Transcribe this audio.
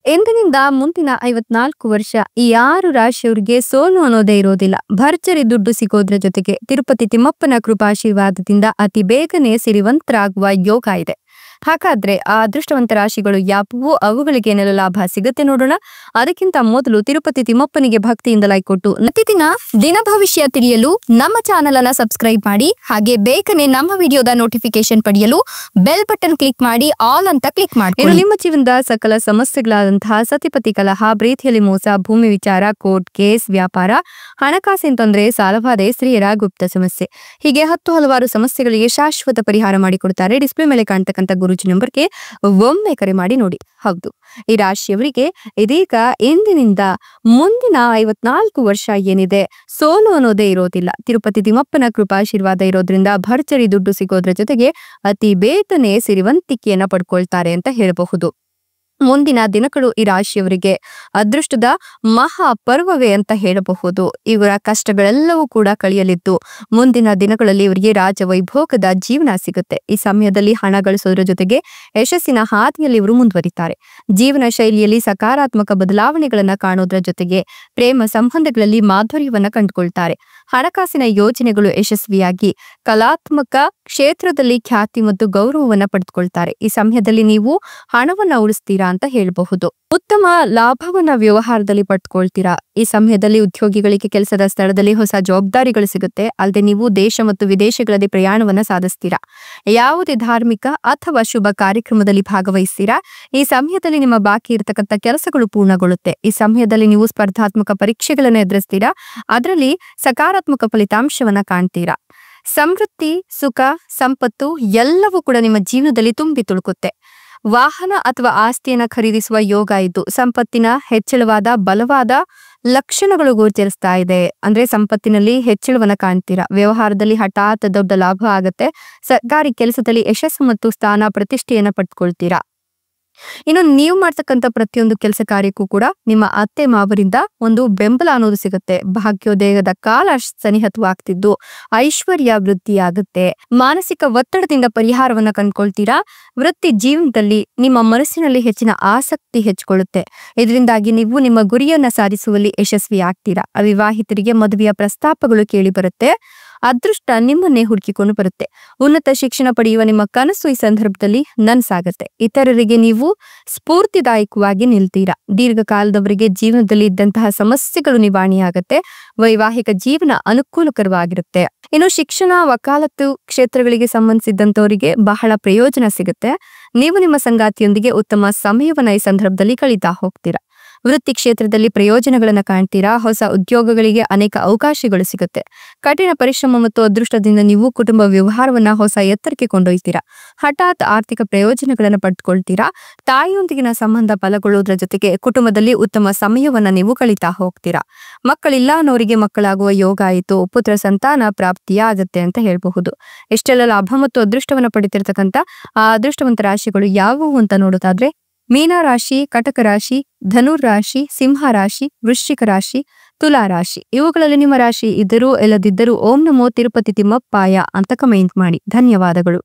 ಎಂದಿನಿಂದ ಮುಂದಿನ 54 ವರ್ಷ ಈ 6 ರಾಶಿಯವರಿಗೆ ಸೋಲು ಅನ್ನೋದೇ ಇರೋದಿಲ್ಲ. ಭರ್ಜರಿ ದುಡ್ಡು ಸಿಗೋದ್ರ ಜೊತೆಗೆ ತಿರುಪತಿ ತಿಮ್ಮಪ್ಪನ ಕೃಪಾಶೀರ್ವಾದದಿಂದ ಅತಿ ಬೇಗನೆ ಸಿರಿವಂತರಾಗುವ ಯೋಗ ಇದೆ. ಹಾಗಾದ್ರೆ ಆ ಅದೃಷ್ಟವಂತ ರಾಶಿಗಳು ಯಾವುವು, ಅವುಗಳಿಗೆ ಏನೆಲ್ಲ ಲಾಭ ಸಿಗುತ್ತೆ ನೋಡೋಣ. ಅದಕ್ಕಿಂತ ಮೊದಲು ತಿರುಪತಿ ತಿಮ್ಮಪ್ಪನಿಗೆ ಭಕ್ತಿಯಿಂದ ಲೈಕ್ ಕೊಟ್ಟು ಪ್ರತಿದಿನ ದಿನ ಭವಿಷ್ಯ ತಿಳಿಯಲು ನಮ್ಮ ಚಾನೆಲ್ ಅನ್ನ ಸಬ್ಸ್ಕ್ರೈಬ್ ಮಾಡಿ. ಹಾಗೆ ಬೇಗನೆ ನಮ್ಮ ವಿಡಿಯೋದ ನೋಟಿಫಿಕೇಶನ್ ಪಡೆಯಲು ಬೆಲ್ ಬಟನ್ ಕ್ಲಿಕ್ ಮಾಡಿ, ಆಲ್ ಅಂತ ಕ್ಲಿಕ್ ಮಾಡಿ. ನಿಮ್ಮ ಜೀವನದ ಸಕಲ ಸಮಸ್ಯೆಗಳಾದಂತಹ ಸತಿಪತಿ ಕಲಹ, ಪ್ರೀತಿಯಲ್ಲಿ ಮೋಸ, ಭೂಮಿ ವಿಚಾರ, ಕೋರ್ಟ್ ಕೇಸ್, ವ್ಯಾಪಾರ, ಹಣಕಾಸಿನ ತೊಂದರೆ, ಸಾಲಬಾಧೆ, ಸ್ತ್ರೀಯರ ಗುಪ್ತ ಸಮಸ್ಯೆ, ಹೀಗೆ ಹಲವಾರು ಸಮಸ್ಯೆಗಳಿಗೆ ಶಾಶ್ವತ ಪರಿಹಾರ ಮಾಡಿಕೊಡ್ತಾರೆ. ಡಿಸ್ಪ್ಲೇ ಮೇಲೆ ಕಾಣ್ತಕ್ಕಂಥ ಗುರುಜಿ ನಂಬರ್ಗೆ ಒಮ್ಮೆ ಕರೆ ಮಾಡಿ ನೋಡಿ. ಹೌದು, ಈ ರಾಶಿಯವರಿಗೆ ಇದೀಗ ಇಂದಿನಿಂದ ಮುಂದಿನ 54 ವರ್ಷ ಏನಿದೆ ಸೋಲು ಅನ್ನೋದೇ ಇರೋದಿಲ್ಲ. ತಿರುಪತಿ ತಿಮ್ಮಪ್ಪನ ಕೃಪಾಶೀರ್ವಾದ ಇರೋದ್ರಿಂದ ಭರ್ಜರಿ ದುಡ್ಡು ಸಿಗೋದ್ರ ಜೊತೆಗೆ ಅತಿ ಬೇಗನೆ ಸಿರಿವಂತಿಕೆಯನ್ನ ಪಡ್ಕೊಳ್ತಾರೆ ಅಂತ ಹೇಳಬಹುದು. ಮುಂದಿನ ದಿನಗಳು ಈ ರಾಶಿಯವರಿಗೆ ಅದೃಷ್ಟದ ಮಹಾ ಪರ್ವವೇ ಅಂತ ಹೇಳಬಹುದು. ಇವರ ಕಷ್ಟಗಳೆಲ್ಲವೂ ಕೂಡ ಕಳೆಯಲಿದ್ದು ಮುಂದಿನ ದಿನಗಳಲ್ಲಿ ಇವರಿಗೆ ರಾಜವೈಭೋಗದ ಜೀವನ ಸಿಗುತ್ತೆ. ಈ ಸಮಯದಲ್ಲಿ ಹಣ ಗಳಿಸೋದ್ರ ಜೊತೆಗೆ ಯಶಸ್ಸಿನ ಹಾದಿಯಲ್ಲಿ ಇವರು ಮುಂದುವರಿತಾರೆ. ಜೀವನ ಶೈಲಿಯಲ್ಲಿ ಸಕಾರಾತ್ಮಕ ಬದಲಾವಣೆಗಳನ್ನ ಕಾಣೋದ್ರ ಜೊತೆಗೆ ಪ್ರೇಮ ಸಂಬಂಧಗಳಲ್ಲಿ ಮಾಧುರ್ಯವನ್ನ ಕಂಡುಕೊಳ್ತಾರೆ. ಹಣಕಾಸಿನ ಯೋಜನೆಗಳು ಯಶಸ್ವಿಯಾಗಿ ಕಲಾತ್ಮಕ ಕ್ಷೇತ್ರದಲ್ಲಿ ಖ್ಯಾತಿ ಮತ್ತು ಗೌರವವನ್ನ ಪಡೆದುಕೊಳ್ತಾರೆ. ಈ ಸಮಯದಲ್ಲಿ ನೀವು ಹಣವನ್ನ ಉಳಿಸ್ತೀರಾ ಅಂತ ಹೇಳಬಹುದು. ಉತ್ತಮ ಲಾಭವನ್ನ ವ್ಯವಹಾರದಲ್ಲಿ ಪಡ್ಕೊಳ್ತೀರಾ. ಈ ಸಮಯದಲ್ಲಿ ಉದ್ಯೋಗಿಗಳಿಗೆ ಕೆಲಸದ ಸ್ಥಳದಲ್ಲಿ ಹೊಸ ಜವಾಬ್ದಾರಿಗಳು ಸಿಗುತ್ತೆ. ಅಲ್ಲದೆ ನೀವು ದೇಶ ಮತ್ತು ವಿದೇಶಗಳಲ್ಲಿ ಪ್ರಯಾಣವನ್ನ ಸಾಧಿಸ್ತೀರಾ. ಯಾವುದೇ ಧಾರ್ಮಿಕ ಅಥವಾ ಶುಭ ಕಾರ್ಯಕ್ರಮದಲ್ಲಿ ಭಾಗವಹಿಸ್ತೀರಾ. ಈ ಸಮಯದಲ್ಲಿ ನಿಮ್ಮ ಬಾಕಿ ಇರತಕ್ಕಂಥ ಕೆಲಸಗಳು ಪೂರ್ಣಗೊಳ್ಳುತ್ತೆ. ಈ ಸಮಯದಲ್ಲಿ ನೀವು ಸ್ಪರ್ಧಾತ್ಮಕ ಪರೀಕ್ಷೆಗಳನ್ನು ಎದುರಿಸ್ತೀರಾ. ಅದರಲ್ಲಿ ಸಕಾರಾತ್ಮಕ ಫಲಿತಾಂಶವನ್ನ ಕಾಣ್ತೀರಾ. ಸಮೃದ್ಧಿ, ಸುಖ, ಸಂಪತ್ತು ಎಲ್ಲವೂ ಕೂಡ ನಿಮ್ಮ ಜೀವನದಲ್ಲಿ ತುಂಬಿ ತುಳುಕುತ್ತೆ. ವಾಹನ ಅಥವಾ ಆಸ್ತಿಯನ್ನ ಖರೀದಿಸುವ ಯೋಗ ಇದ್ದು ಸಂಪತ್ತಿನ ಹೆಚ್ಚಳವಾದ ಬಲವಾದ ಲಕ್ಷಣಗಳು ಗೋಚರಿಸ್ತಾ ಇದೆ. ಅಂದ್ರೆ ಸಂಪತ್ತಿನಲ್ಲಿ ಹೆಚ್ಚಳವನ್ನ ಕಾಣ್ತೀರಾ. ವ್ಯವಹಾರದಲ್ಲಿ ಹಠಾತ್ ದೊಡ್ಡ ಲಾಭ ಆಗತ್ತೆ. ಸರ್ಕಾರಿ ಕೆಲಸದಲ್ಲಿ ಯಶಸ್ಸು ಮತ್ತು ಸ್ಥಾನ ಪ್ರತಿಷ್ಠೆಯನ್ನ ಪಡ್ಕೊಳ್ತೀರಾ. ಇನ್ನು ನೀವು ಮಾಡ್ತಕ್ಕಂಥ ಪ್ರತಿಯೊಂದು ಕೆಲಸ ಕಾರ್ಯಕ್ಕೂ ಕೂಡ ನಿಮ್ಮ ಅತ್ತೆ ಮಾವರಿಂದ ಒಂದು ಬೆಂಬಲ ಅನ್ನೋದು ಸಿಗುತ್ತೆ. ಭಾಗ್ಯೋದಯದ ಕಾಲ ಸನಿಹತವಾಗ್ತಿದ್ದು ಐಶ್ವರ್ಯ ವೃದ್ಧಿಯಾಗುತ್ತೆ. ಮಾನಸಿಕ ಒತ್ತಡದಿಂದ ಪರಿಹಾರವನ್ನ ಕಂಡುಕೊಳ್ತೀರಾ. ವೃತ್ತಿ ಜೀವನದಲ್ಲಿ ನಿಮ್ಮ ಮನಸ್ಸಿನಲ್ಲಿ ಹೆಚ್ಚಿನ ಆಸಕ್ತಿ ಹೆಚ್ಚಿಕೊಳ್ಳುತ್ತೆ. ಇದರಿಂದಾಗಿ ನೀವು ನಿಮ್ಮ ಗುರಿಯನ್ನ ಸಾಧಿಸುವಲ್ಲಿ ಯಶಸ್ವಿ ಆಗ್ತೀರಾ. ಅವಿವಾಹಿತರಿಗೆ ಮದುವೆಯ ಪ್ರಸ್ತಾಪಗಳು ಕೇಳಿ ಬರುತ್ತೆ. ಅದೃಷ್ಟ ನಿಮ್ಮನ್ನೇ ಹುಡುಕಿಕೊಂಡು ಬರುತ್ತೆ. ಉನ್ನತ ಶಿಕ್ಷಣ ಪಡೆಯುವ ನಿಮ್ಮ ಕನಸು ಈ ಸಂದರ್ಭದಲ್ಲಿ ನನಸಾಗತ್ತೆ. ಇತರರಿಗೆ ನೀವು ಸ್ಫೂರ್ತಿದಾಯಕವಾಗಿ ನಿಲ್ತೀರಾ. ದೀರ್ಘಕಾಲದವರೆಗೆ ಜೀವನದಲ್ಲಿ ಇದ್ದಂತಹ ಸಮಸ್ಯೆಗಳು ನಿವಾರಣೆಯಾಗತ್ತೆ. ವೈವಾಹಿಕ ಜೀವನ ಅನುಕೂಲಕರವಾಗಿರುತ್ತೆ. ಇನ್ನು ಶಿಕ್ಷಣ, ವಕಾಲತ್ತು ಕ್ಷೇತ್ರಗಳಿಗೆ ಸಂಬಂಧಿಸಿದಂತವರಿಗೆ ಬಹಳ ಪ್ರಯೋಜನ ಸಿಗುತ್ತೆ. ನೀವು ನಿಮ್ಮ ಸಂಗಾತಿಯೊಂದಿಗೆ ಉತ್ತಮ ಸಮಯವನ್ನ ಈ ಸಂದರ್ಭದಲ್ಲಿ ಕಳೀತಾ ಹೋಗ್ತೀರಾ. ವೃತ್ತಿ ಕ್ಷೇತ್ರದಲ್ಲಿ ಪ್ರಯೋಜನಗಳನ್ನ ಕಾಣ್ತೀರಾ. ಹೊಸ ಉದ್ಯೋಗಗಳಿಗೆ ಅನೇಕ ಅವಕಾಶಗಳು ಸಿಗುತ್ತೆ. ಕಠಿಣ ಪರಿಶ್ರಮ ಮತ್ತು ಅದೃಷ್ಟದಿಂದ ನೀವು ಕುಟುಂಬ ವ್ಯವಹಾರವನ್ನ ಹೊಸ ಎತ್ತರಕ್ಕೆ ಕೊಂಡೊಯ್ತೀರಾ. ಹಠಾತ್ ಆರ್ಥಿಕ ಪ್ರಯೋಜನಗಳನ್ನ ಪಡೆದುಕೊಳ್ತೀರಾ. ತಾಯಿಯೊಂದಿಗಿನ ಸಂಬಂಧ ಬಲಗೊಳ್ಳುವುದರ ಜೊತೆಗೆ ಕುಟುಂಬದಲ್ಲಿ ಉತ್ತಮ ಸಮಯವನ್ನ ನೀವು ಕಳೀತಾ ಹೋಗ್ತೀರಾ. ಮಕ್ಕಳಿಲ್ಲ ಅನ್ನೋರಿಗೆ ಮಕ್ಕಳಾಗುವ ಯೋಗ ಆಯಿತು. ಪುತ್ರ ಸಂತಾನ ಪ್ರಾಪ್ತಿಯಾಗತ್ತೆ ಅಂತ ಹೇಳಬಹುದು. ಎಷ್ಟೆಲ್ಲ ಲಾಭ ಮತ್ತು ಅದೃಷ್ಟವನ್ನ ಪಡಿತಿರ್ತಕ್ಕಂಥ ಆ ಅದೃಷ್ಟವಂತ ರಾಶಿಗಳು ಯಾವುವು ಅಂತ ನೋಡೋದಾದ್ರೆ ಮೀನ ರಾಶಿ, ಕಟಕ ರಾಶಿ, ಧನುರ್ ರಾಶಿ, ಸಿಂಹ ರಾಶಿ, ವೃಶ್ಚಿಕ ರಾಶಿ, ತುಲಾ ರಾಶಿ. ಇವುಗಳಲ್ಲಿ ನಿಮ್ಮ ರಾಶಿ ಇದ್ದರೂ ಇಲ್ಲದಿದ್ದರೂ ಓಂ ನಮೋ ತಿರುಪತಿ ತಿಮ್ಮಪ್ಪಾಯ ಅಂತ ಕಮೆಂಟ್ ಮಾಡಿ. ಧನ್ಯವಾದಗಳು.